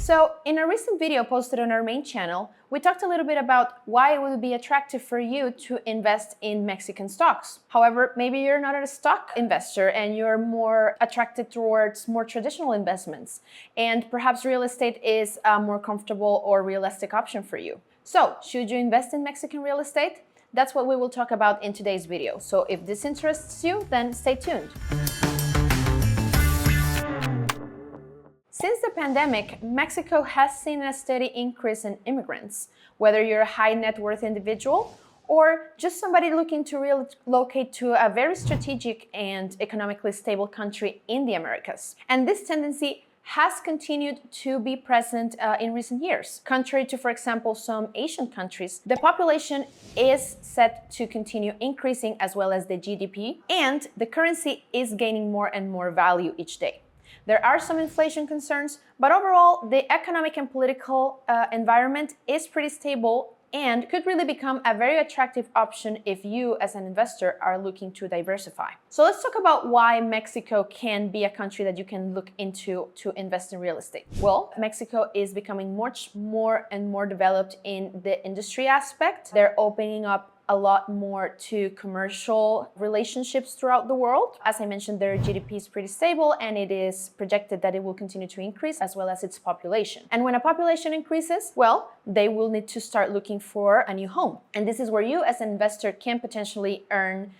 So in a recent video posted on our main channel, we talked a little bit about why it would be attractive for you to invest in Mexican stocks. However, maybe you're not a stock investor and you're more attracted towards more traditional investments, and perhaps real estate is a more comfortable or realistic option for you. So, should you invest in Mexican real estate? That's what we will talk about in today's video. So if this interests you, then stay tuned. Since the pandemic, Mexico has seen a steady increase in immigrants, whether you're a high net worth individual or just somebody looking to relocate to a very strategic and economically stable country in the Americas. And this tendency has continued to be present in recent years. Contrary to, for example, some Asian countries, the population is set to continue increasing as well as the GDP, and the currency is gaining more and more value each day. There are some inflation concerns, but overall, the economic and political environment is pretty stable and could really become a very attractive option if you, as an investor, are looking to diversify. So let's talk about why Mexico can be a country that you can look into to invest in real estate. Well, Mexico is becoming much more and more developed in the industry aspect. They're opening up a lot more to commercial relationships throughout the world. As I mentioned, their GDP is pretty stable and it is projected that it will continue to increase as well as its population. And when a population increases, well, they will need to start looking for a new home. And this is where you as an investor can potentially earn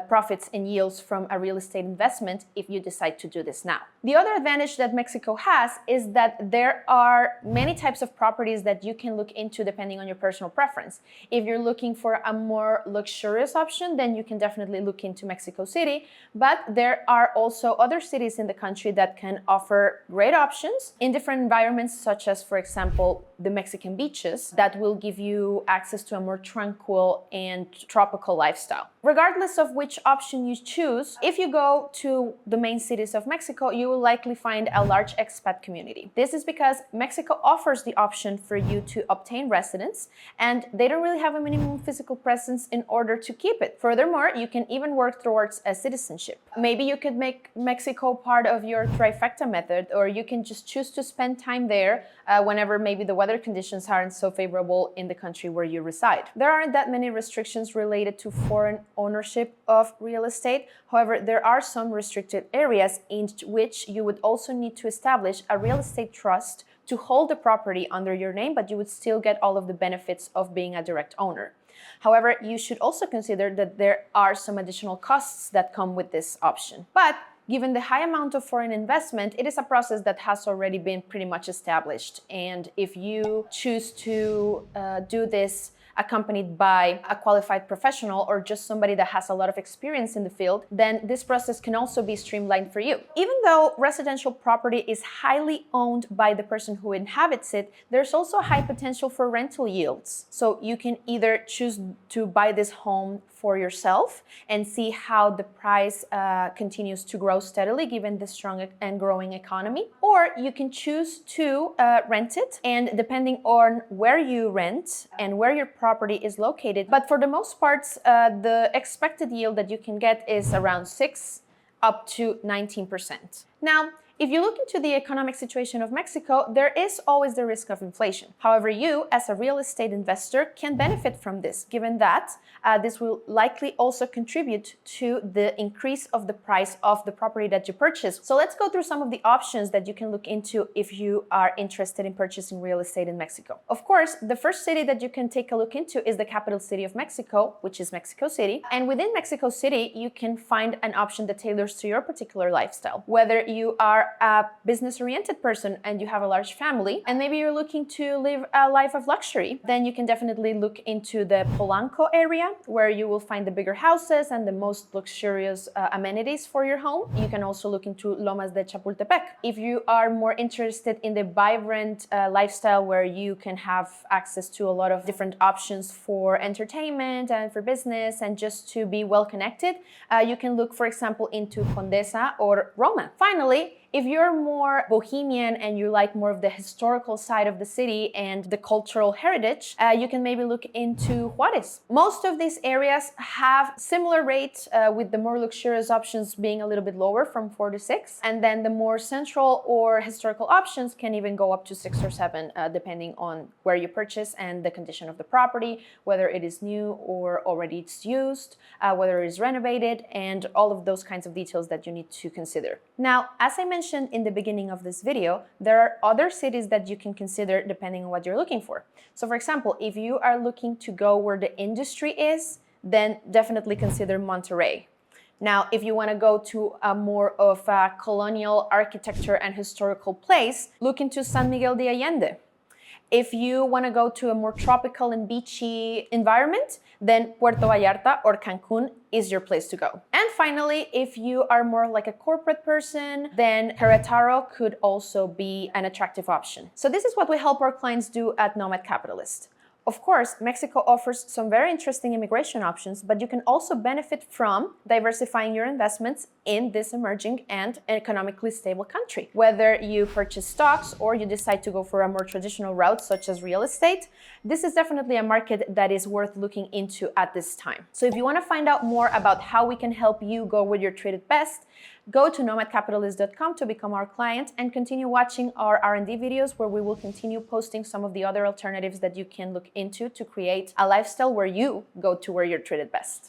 profits and yields from a real estate investment if you decide to do this now. The other advantage that Mexico has is that there are many types of properties that you can look into depending on your personal preference. If you're looking for a more luxurious option, then you can definitely look into Mexico City, but there are also other cities in the country that can offer great options in different environments, such as, for example, the Mexican beaches that will give you access to a more tranquil and tropical lifestyle. Regardless of which option you choose, if you go to the main cities of Mexico, you will likely find a large expat community. This is because Mexico offers the option for you to obtain residence, and they don't really have a minimum physical presence in order to keep it. Furthermore, you can even work towards a citizenship. Maybe you could make Mexico part of your trifecta method, or you can just choose to spend time there whenever maybe the weather conditions aren't so favorable in the country where you reside. There aren't that many restrictions related to foreign ownership of real estate. However, there are some restricted areas in which you would also need to establish a real estate trust to hold the property under your name, but you would still get all of the benefits of being a direct owner. However, you should also consider that there are some additional costs that come with this option. But given the high amount of foreign investment, it is a process that has already been pretty much established. And if you choose to do this accompanied by a qualified professional or just somebody that has a lot of experience in the field, then this process can also be streamlined for you. Even though residential property is highly owned by the person who inhabits it, there's also high potential for rental yields. So you can either choose to buy this home for yourself and see how the price continues to grow steadily given the strong and growing economy, or you can choose to rent it, and depending on where you rent and where your property is located, but for the most part, the expected yield that you can get is around 6 up to 19%. Now, if you look into the economic situation of Mexico, there is always the risk of inflation. However, you, as a real estate investor, can benefit from this, given that this will likely also contribute to the increase of the price of the property that you purchase. So let's go through some of the options that you can look into if you are interested in purchasing real estate in Mexico. Of course, the first city that you can take a look into is the capital city of Mexico, which is Mexico City. And within Mexico City, you can find an option that tailors to your particular lifestyle. Whether you are a business-oriented person and you have a large family, and maybe you're looking to live a life of luxury, then you can definitely look into the Polanco area, where you will find the bigger houses and the most luxurious amenities for your home. You can also look into Lomas de Chapultepec. If you are more interested in the vibrant lifestyle where you can have access to a lot of different options for entertainment and for business and just to be well connected, you can look, for example, into Condesa or Roma. Finally, If you're more bohemian and you like more of the historical side of the city and the cultural heritage, you can maybe look into Juarez. Most of these areas have similar rates, with the more luxurious options being a little bit lower from 4 to 6. And then the more central or historical options can even go up to 6 or 7, depending on where you purchase and the condition of the property, whether it is new or already it's used, whether it is renovated, and all of those kinds of details that you need to consider. Now, as I mentioned in the beginning of this video, there are other cities that you can consider depending on what you're looking for. So for example, if you are looking to go where the industry is, then definitely consider Monterrey. Now, if you want to go to a more of a colonial architecture and historical place, look into San Miguel de Allende. If you want to go to a more tropical and beachy environment, then Puerto Vallarta or Cancun is your place to go. And finally, if you are more like a corporate person, then Querétaro could also be an attractive option. So this is what we help our clients do at Nomad Capitalist. Of course, Mexico offers some very interesting immigration options, but you can also benefit from diversifying your investments in this emerging and economically stable country. Whether you purchase stocks or you decide to go for a more traditional route, such as real estate, this is definitely a market that is worth looking into at this time. So if you want to find out more about how we can help you go with your traded best, go to nomadcapitalist.com to become our client and continue watching our R&D videos, where we will continue posting some of the other alternatives that you can look into to create a lifestyle where you go to where you're traded best.